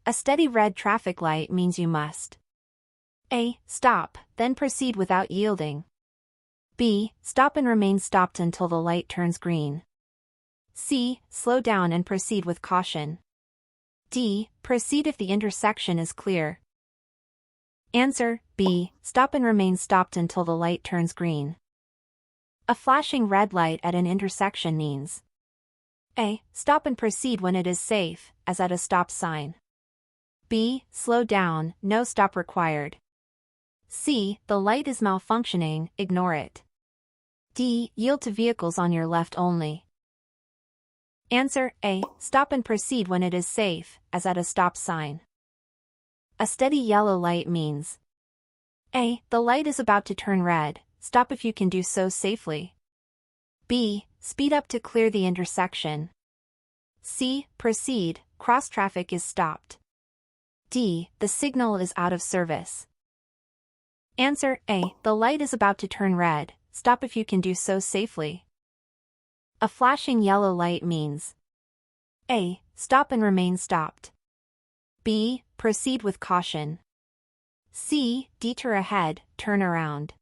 A steady red traffic light means you must A. Stop, then proceed without yielding. B. Stop and remain stopped until the light turns green. C. Slow down and proceed with caution. D. Proceed if the intersection is clear. Answer: B. Stop and remain stopped until the light turns green. A flashing red light at an intersection means A. Stop and proceed when it is safe, as at a stop sign. B. Slow down, no stop required. C. The light is malfunctioning, ignore it. D. Yield to vehicles on your left only. Answer: A. Stop and proceed when it is safe, as at a stop sign. A steady yellow light means A. The light is about to turn red, stop if you can do so safely. B. Speed up to clear the intersection. C. Proceed, cross traffic is stopped. D. The signal is out of service. Answer: A. The light is about to turn red, stop if you can do so safely. A flashing yellow light means A. Stop and remain stopped. B. Proceed with caution. C. Detour ahead, turn around.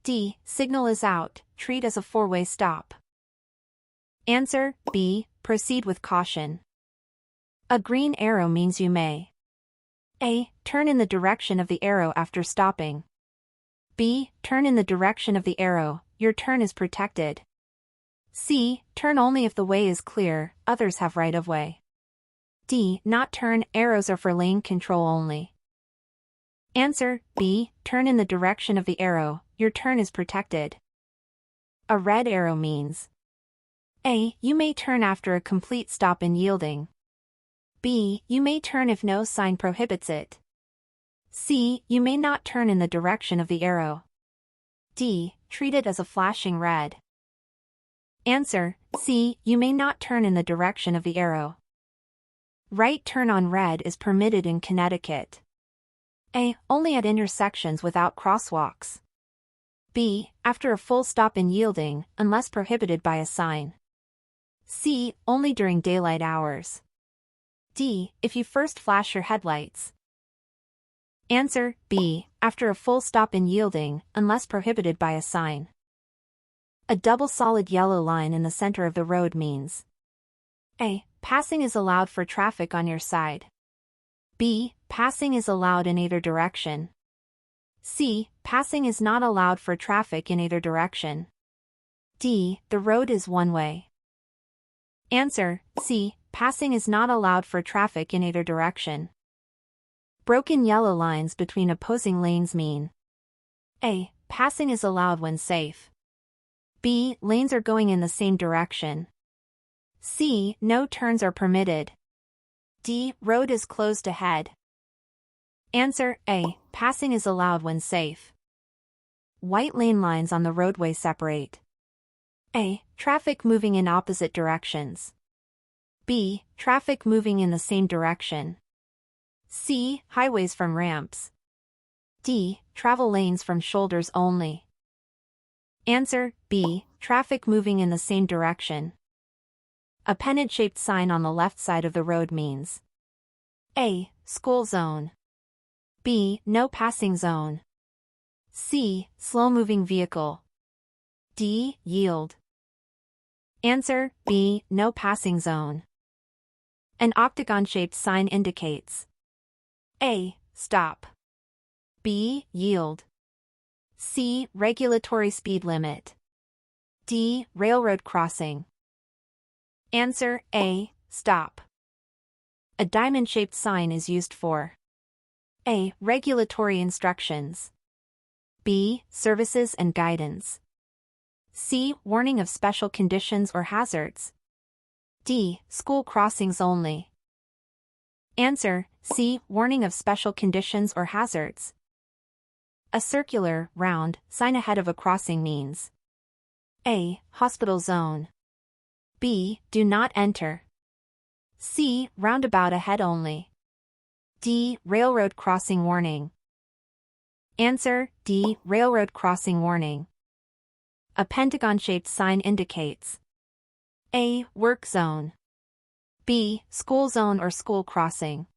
D. Signal is out, treat as a four-way stop. Answer: B. Proceed with caution. A green arrow means you may A. Turn in the direction of the arrow after stopping. B. Turn in the direction of the arrow, your turn is protected. C. Turn only if the way is clear, others have right of way. D. Not turn, arrows are for lane control only. Answer: B. Turn in the direction of the arrow, your turn is protected. A red arrow means A. You may turn after a complete stop and yielding. B. You may turn if no sign prohibits it. C. You may not turn in the direction of the arrow. D. Treat it as a flashing red. Answer: C. You may not turn in the direction of the arrow. Right turn on red is permitted in Connecticut. A. Only at intersections without crosswalks. B. After a full stop and yielding, unless prohibited by a sign. C. Only during daylight hours. D. If you first flash your headlights. Answer: B. After a full stop and yielding, unless prohibited by a sign. A double solid yellow line in the center of the road means A. Passing is allowed for traffic on your side. B. Passing is allowed in either direction. C. Passing is not allowed for traffic in either direction. D. The road is one way. Answer: C. Passing is not allowed for traffic in either direction. Broken yellow lines between opposing lanes mean A. Passing is allowed when safe. B. Lanes are going in the same direction. C. No turns are permitted. D. Road is closed ahead. Answer: A. Passing is allowed when safe. White lane lines on the roadway separate A. Traffic moving in opposite directions. B. Traffic moving in the same direction. C. Highways from ramps. D. Travel lanes from shoulders only. Answer: B. Traffic moving in the same direction. A pennant-shaped sign on the left side of the road means A. School zone. B. No passing zone. C. Slow-moving vehicle. D. Yield. Answer: B. No passing zone. An octagon-shaped sign indicates A. Stop. B. Yield. C. Regulatory speed limit. D. Railroad crossing. Answer: A. Stop. A diamond-shaped sign is used for A. Regulatory instructions. B. Services and guidance. C. Warning of special conditions or hazards. D. School crossings only. Answer: C. Warning of special conditions or hazards. A circular, round, sign ahead of a crossing means A. Hospital zone. B. Do not enter. C. Roundabout ahead only. D. Railroad crossing warning. Answer: D. Railroad crossing warning. A pentagon-shaped sign indicates A. Work zone. B. School zone or school crossing.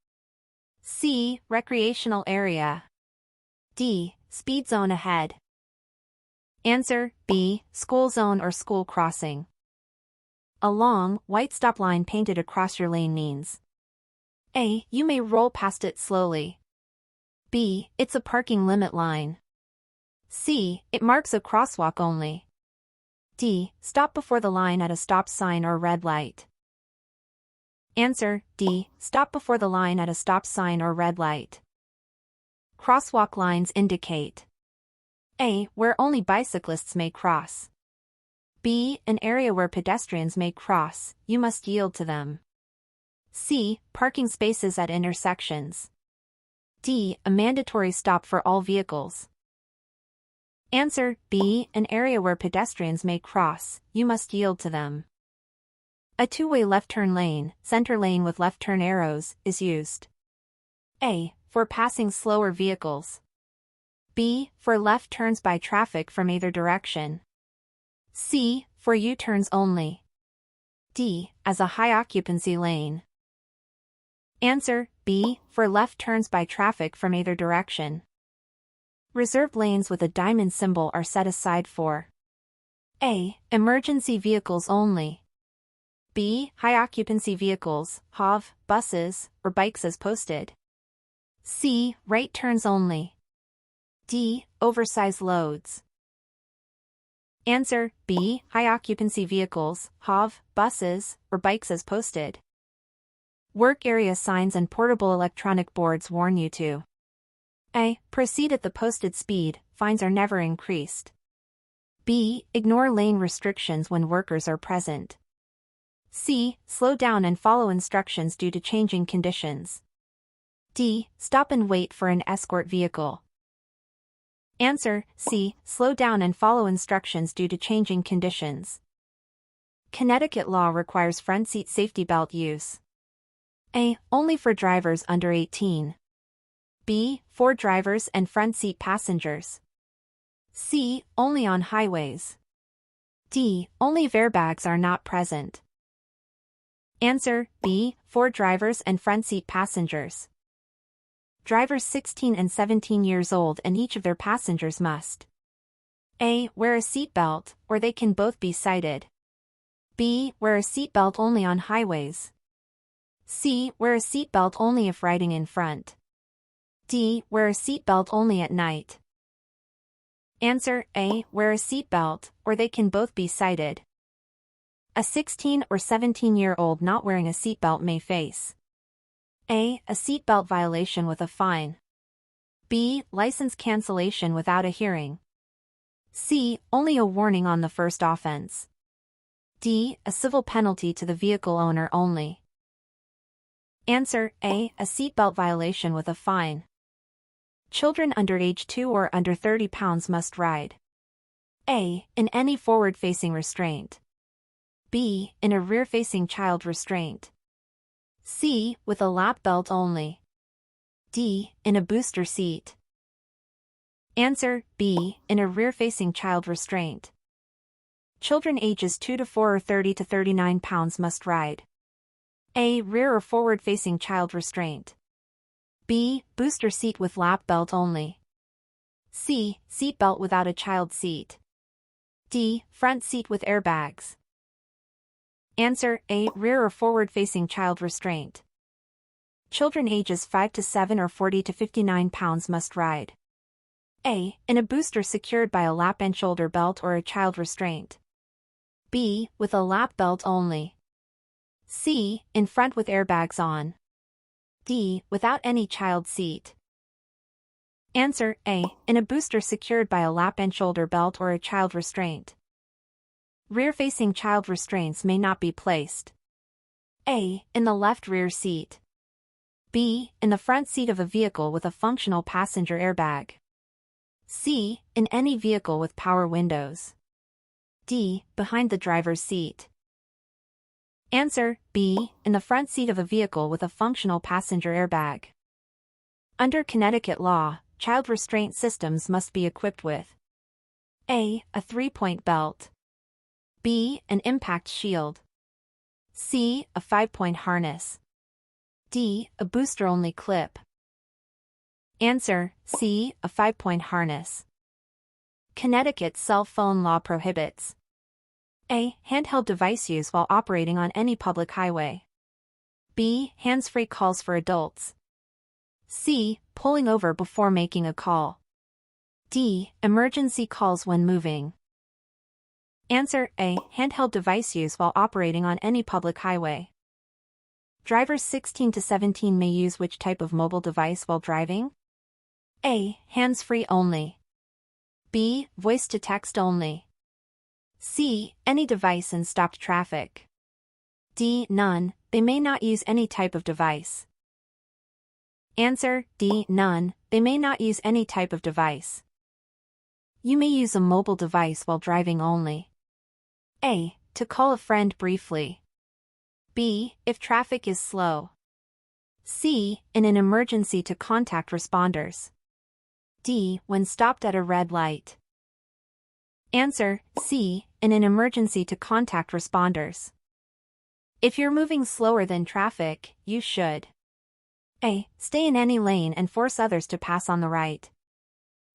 C. Recreational area. D. Speed zone ahead. Answer B. School zone or school crossing. A long, white stop line painted across your lane means A. You may roll past it slowly. B. It's a parking limit line. C. It marks a crosswalk only. D. Stop before the line at a stop sign or red light. Answer D. Stop before the line at a stop sign or red light. Crosswalk lines indicate A. Where only bicyclists may cross. B. An area where pedestrians may cross, you must yield to them. C. Parking spaces at intersections. D. A mandatory stop for all vehicles. Answer B. An area where pedestrians may cross, you must yield to them. A two-way left turn lane, center lane with left turn arrows, is used. A. For passing slower vehicles. B. For left turns by traffic from either direction. C. For U-turns only. D. As a high occupancy lane. Answer B. For left turns by traffic from either direction. Reserved lanes with a diamond symbol are set aside for A. Emergency vehicles only. B. High occupancy vehicles, HOV, buses, or bikes as posted. C. Right turns only. D. Oversized loads. Answer B. High occupancy vehicles, HOV, buses, or bikes as posted. Work area signs and portable electronic boards warn you to A. Proceed at the posted speed, fines are never increased. B. Ignore lane restrictions when workers are present. C. Slow down and follow instructions due to changing conditions. D. Stop and wait for an escort vehicle. Answer C. Slow down and follow instructions due to changing conditions. Connecticut law requires front seat safety belt use. A. Only for drivers under 18. B. For drivers and front seat passengers. C. Only on highways. D. Only if airbags are not present. Answer B. For drivers and front seat passengers. Drivers 16 and 17 years old and each of their passengers must A. Wear a seatbelt, or they can both be cited. B. Wear a seatbelt only on highways. C. Wear a seatbelt only if riding in front. D. Wear a seatbelt only at night. Answer A. Wear a seatbelt, or they can both be cited. A 16 or 17-year-old not wearing a seatbelt may face A. A seatbelt violation with a fine. B. License cancellation without a hearing. C. Only a warning on the first offense. D. A civil penalty to the vehicle owner only. Answer A. A seatbelt violation with a fine. Children under age 2 or under 30 pounds must ride A. In any forward-facing restraint. B. In a rear-facing child restraint. C. With a lap belt only. D. In a booster seat. Answer B. In a rear-facing child restraint. Children ages 2 to 4 or 30 to 39 pounds must ride A. Rear or forward-facing child restraint. B. Booster seat with lap belt only. C. Seat belt without a child seat. D. Front seat with airbags. Answer A. Rear or forward-facing child restraint. Children ages 5 to 7 or 40 to 59 pounds must ride A. In a booster secured by a lap and shoulder belt or a child restraint. B. With a lap belt only. C. In front with airbags on. D. Without any child seat. Answer A. In a booster secured by a lap and shoulder belt or a child restraint. Rear-facing child restraints may not be placed A. In the left rear seat. B. In the front seat of a vehicle with a functional passenger airbag. C. In any vehicle with power windows. D. Behind the driver's seat. Answer B. In the front seat of a vehicle with a functional passenger airbag. Under Connecticut law, child restraint systems must be equipped with A. A 3-point belt. B. An impact shield. C. A 5-point harness. D. A booster-only clip. Answer, C. A 5-point harness. Connecticut's cell phone law prohibits A. Handheld device use while operating on any public highway. B. Hands-free calls for adults. C. Pulling over before making a call. D. Emergency calls when moving. Answer, A. Handheld device use while operating on any public highway. Drivers 16 to 17 may use which type of mobile device while driving? A. Hands-free only. B. Voice-to-text only. C. Any device in stopped traffic. D. None, they may not use any type of device. Answer, D. None, they may not use any type of device. You may use a mobile device while driving only. A. To call a friend briefly. B. If traffic is slow. C. In an emergency to contact responders. D. When stopped at a red light. Answer, C. In an emergency to contact responders. If you're moving slower than traffic, you should A. Stay in any lane and force others to pass on the right.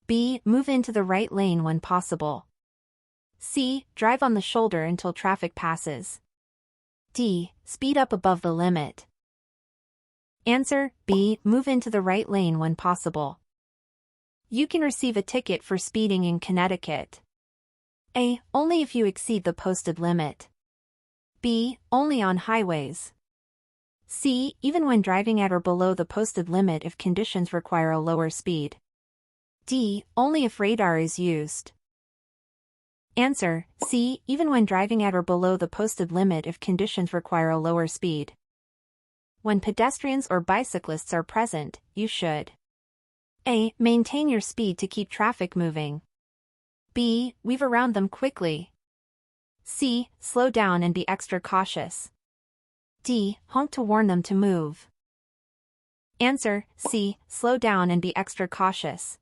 B. Move into the right lane when possible. C. Drive on the shoulder until traffic passes. D. Speed up above the limit. Answer, B. Move into the right lane when possible. You can receive a ticket for speeding in Connecticut. A. Only if you exceed the posted limit. B. Only on highways. C. Even when driving at or below the posted limit if conditions require a lower speed. D. Only if radar is used. Answer, C. Even when driving at or below the posted limit if conditions require a lower speed. When pedestrians or bicyclists are present, you should A. Maintain your speed to keep traffic moving. B. Weave around them quickly. C. Slow down and be extra cautious. D. Honk to warn them to move. Answer, C. Slow down and be extra cautious.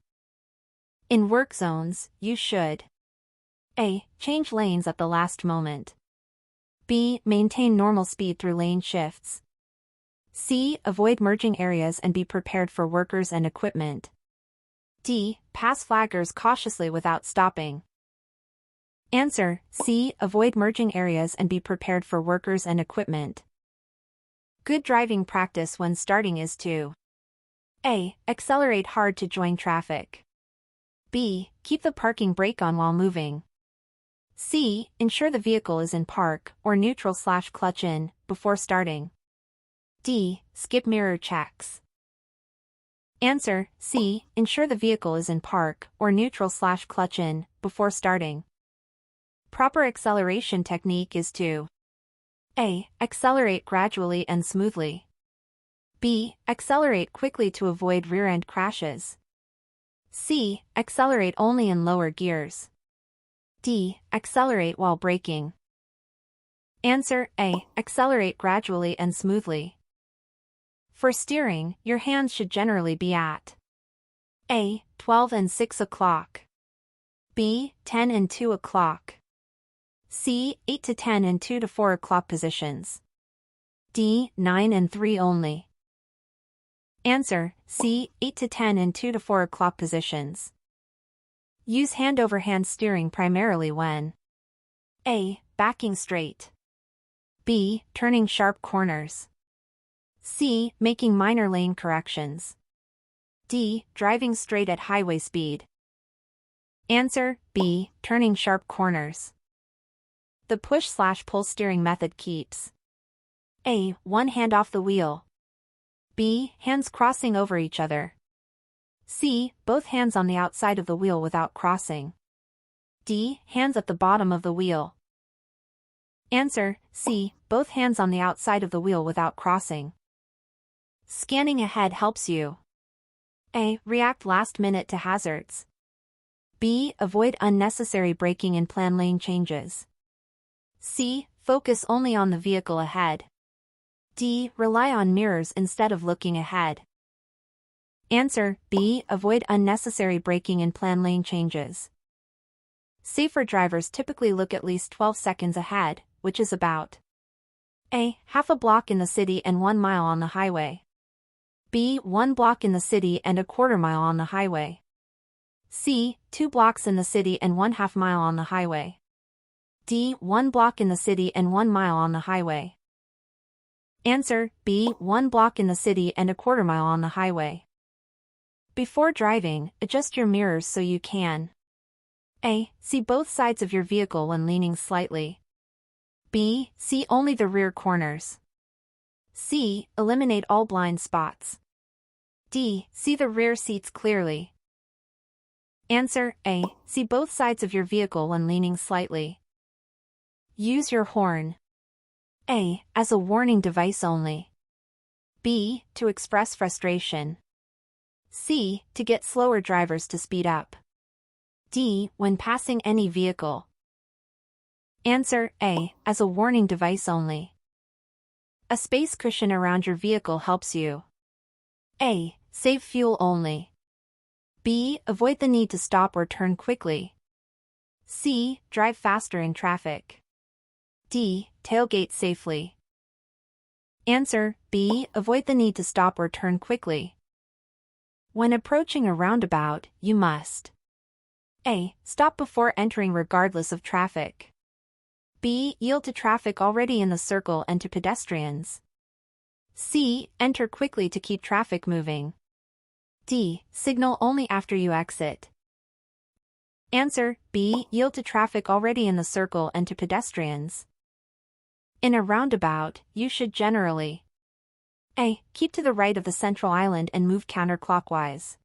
In work zones, you should A. Change lanes at the last moment. B. Maintain normal speed through lane shifts. C. Avoid merging areas and be prepared for workers and equipment. D. Pass flaggers cautiously without stopping. Answer, C. Avoid merging areas and be prepared for workers and equipment. Good driving practice when starting is to A. Accelerate hard to join traffic. B. Keep the parking brake on while moving. C. Ensure the vehicle is in park or neutral/clutch in before starting. D. Skip mirror checks. Answer, C. Ensure the vehicle is in park or neutral/clutch in before starting. Proper acceleration technique is to A. Accelerate gradually and smoothly. B. Accelerate quickly to avoid rear-end crashes. C. Accelerate only in lower gears. D. Accelerate while braking. Answer, A. Accelerate gradually and smoothly. For steering, your hands should generally be at A. 12 and 6 o'clock. B. 10 and 2 o'clock. C. 8 to 10 and 2 to 4 o'clock positions. D. 9 and 3 only. Answer, C. 8 to 10 and 2 to 4 o'clock positions. Use hand-over-hand steering primarily when A. Backing straight. B. Turning sharp corners. C. Making minor lane corrections. D. Driving straight at highway speed. Answer, B. Turning sharp corners. The push/pull steering method keeps A. One hand off the wheel. B. Hands crossing over each other. C. Both hands on the outside of the wheel without crossing. D. Hands at the bottom of the wheel. Answer, C. Both hands on the outside of the wheel without crossing. Scanning ahead helps you A. React last minute to hazards. B. Avoid unnecessary braking and plan lane changes. C. Focus only on the vehicle ahead. D. Rely on mirrors instead of looking ahead. Answer, B. Avoid unnecessary braking and plan lane changes. Safer drivers typically look at least 12 seconds ahead, which is about A. Half a block in the city and 1 mile on the highway. B. 1 block in the city and a quarter mile on the highway. C. 2 blocks in the city and 1/2 mile on the highway. D. 1 block in the city and 1 mile on the highway. Answer: B. 1 block in the city and a quarter mile on the highway. Before driving, adjust your mirrors so you can A. See both sides of your vehicle when leaning slightly. B. See only the rear corners. C. Eliminate all blind spots. D. See the rear seats clearly. Answer: A. See both sides of your vehicle when leaning slightly. Use your horn. A. As a warning device only. B. To express frustration. C. To get slower drivers to speed up. D. When passing any vehicle. Answer: A. As a warning device only. A space cushion around your vehicle helps you A. Save fuel only. B. Avoid the need to stop or turn quickly. C. Drive faster in traffic. D. Tailgate safely. Answer: B. Avoid the need to stop or turn quickly. When approaching a roundabout, you must A. Stop before entering regardless of traffic. B. Yield to traffic already in the circle and to pedestrians. C. Enter quickly to keep traffic moving. D. Signal only after you exit. Answer: B. Yield to traffic already in the circle and to pedestrians. In a roundabout, you should generally A. Keep to the right of the central island and move counterclockwise.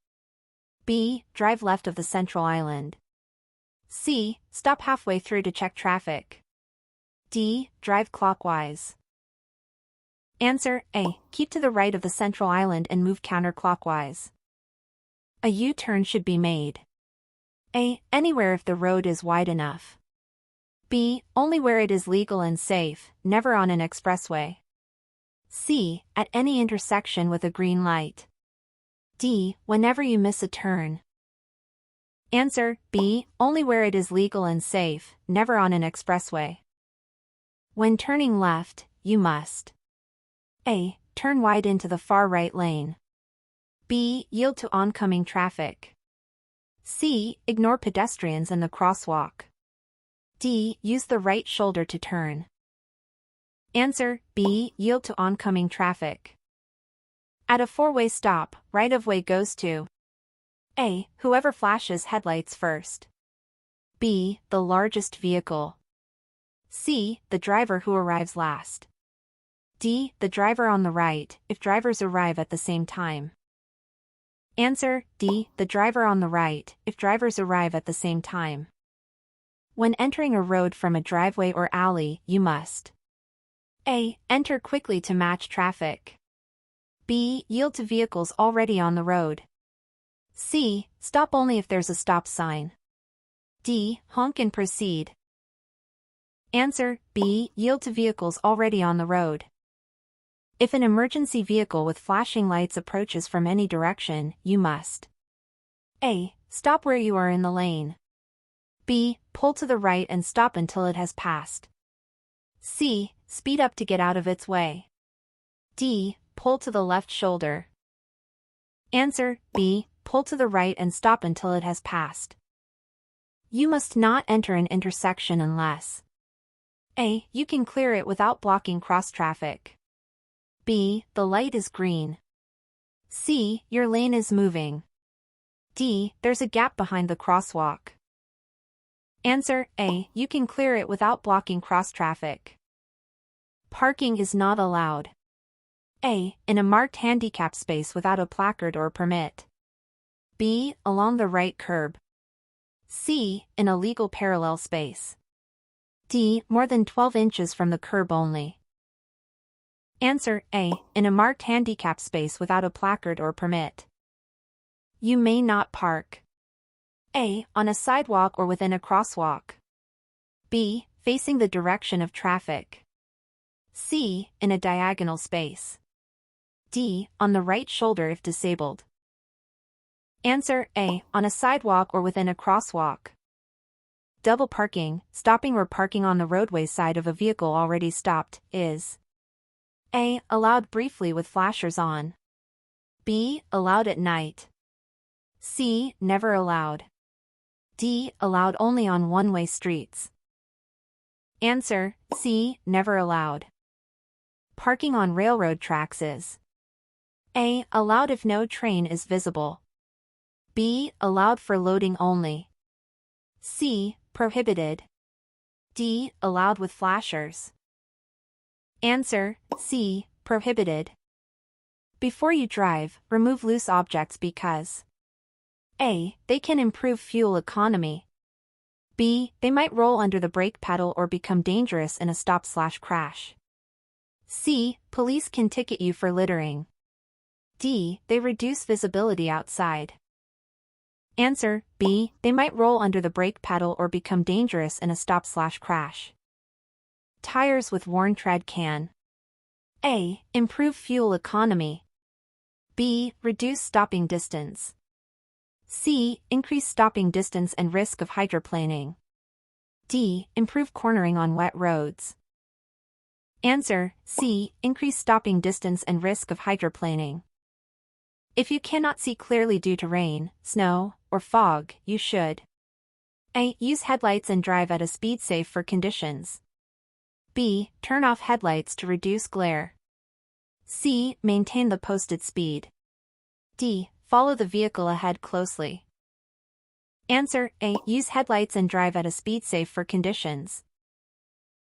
B. Drive left of the central island. C. Stop halfway through to check traffic. D. Drive clockwise. Answer: A. Keep to the right of the central island and move counterclockwise. A U-turn should be made A. Anywhere if the road is wide enough. B. Only where it is legal and safe, never on an expressway. C. At any intersection with a green light. D. Whenever you miss a turn. Answer: B. Only where it is legal and safe, never on an expressway. When turning left, you must A. Turn wide into the far right lane. B. Yield to oncoming traffic. C. Ignore pedestrians and the crosswalk. D. Use the right shoulder to turn. Answer: B. Yield to oncoming traffic. At a four-way stop, right-of-way goes to A. Whoever flashes headlights first. B. The largest vehicle. C. The driver who arrives last. D. The driver on the right, if drivers arrive at the same time. Answer: D. The driver on the right, if drivers arrive at the same time. When entering a road from a driveway or alley, you must A. Enter quickly to match traffic. B. Yield to vehicles already on the road. C. Stop only if there's a stop sign. D. Honk and proceed. Answer: B. Yield to vehicles already on the road. If an emergency vehicle with flashing lights approaches from any direction, you must A. Stop where you are in the lane. B. Pull to the right and stop until it has passed. C. Speed up to get out of its way. D. Pull to the left shoulder. Answer: B. Pull to the right and stop until it has passed. You must not enter an intersection unless A. You can clear it without blocking cross traffic. B. The light is green. C. Your lane is moving. D. There's a gap behind the crosswalk. Answer: A. You can clear it without blocking cross traffic. Parking is not allowed. A. In a marked handicap space without a placard or permit. B. Along the right curb. C. In a legal parallel space. D. More than 12 inches from the curb only. Answer: A. In a marked handicap space without a placard or permit. You may not park A. On a sidewalk or within a crosswalk. B. Facing the direction of traffic. C. In a diagonal space. D. On the right shoulder if disabled. Answer: A. On a sidewalk or within a crosswalk. Double parking, stopping or parking on the roadway side of a vehicle already stopped, is A. Allowed briefly with flashers on. B. Allowed at night. C. Never allowed. D. Allowed only on one-way streets. Answer: C. Never allowed. Parking on railroad tracks is A. Allowed if no train is visible. B. Allowed for loading only. C. Prohibited. D. Allowed with flashers. Answer: C. Prohibited. Before you drive, remove loose objects because A. They can improve fuel economy. B. They might roll under the brake pedal or become dangerous in a stop/crash. C. Police can ticket you for littering. D. They reduce visibility outside. Answer: B. They might roll under the brake pedal or become dangerous in a stop/crash. Tires with worn tread can A. Improve fuel economy. B. Reduce stopping distance. C. Increase stopping distance and risk of hydroplaning. D. Improve cornering on wet roads. Answer: C. Increase stopping distance and risk of hydroplaning. If you cannot see clearly due to rain, snow, or fog, you should A. Use headlights and drive at a speed safe for conditions. B. Turn off headlights to reduce glare. C. Maintain the posted speed. D. Follow the vehicle ahead closely. Answer: A. Use headlights and drive at a speed safe for conditions.